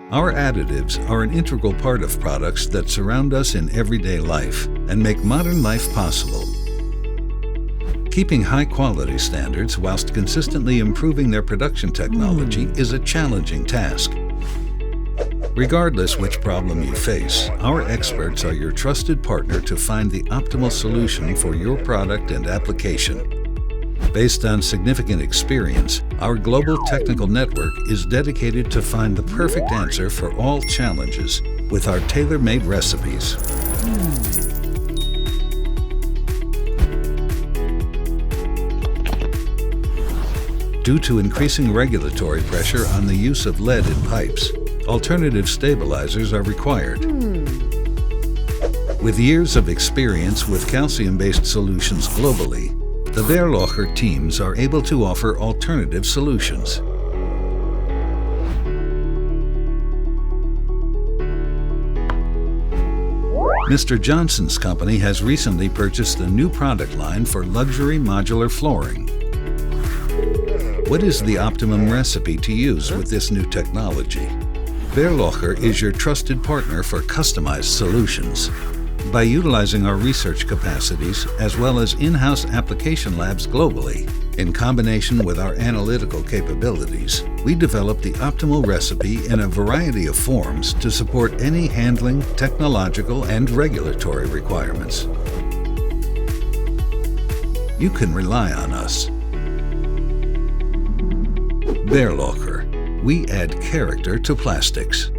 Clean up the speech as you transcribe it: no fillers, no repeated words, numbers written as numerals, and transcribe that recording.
Our additives are an integral part of products that surround us in everyday life and make modern life possible. Keeping high-quality standards whilst consistently improving their production technology is a challenging task. Regardless which problem you face, our experts are your trusted partner to find the optimal solution for your product and application. Based on significant experience, our global technical network is dedicated to find the perfect answer for all challenges with our tailor-made recipes. Due to increasing regulatory pressure on the use of lead in pipes, alternative stabilizers are required. With years of experience with calcium-based solutions globally, the Baerlocher teams are able to offer alternative solutions. Mr. Johnson's company has recently purchased a new product line for luxury modular flooring. What is the optimum recipe to use with this new technology? Baerlocher is your trusted partner for customized solutions. By utilizing our research capacities as well as in-house application labs globally, in combination with our analytical capabilities, we develop the optimal recipe in a variety of forms to support any handling, technological, and regulatory requirements. You can rely on us. Baerlocher. We add character to plastics.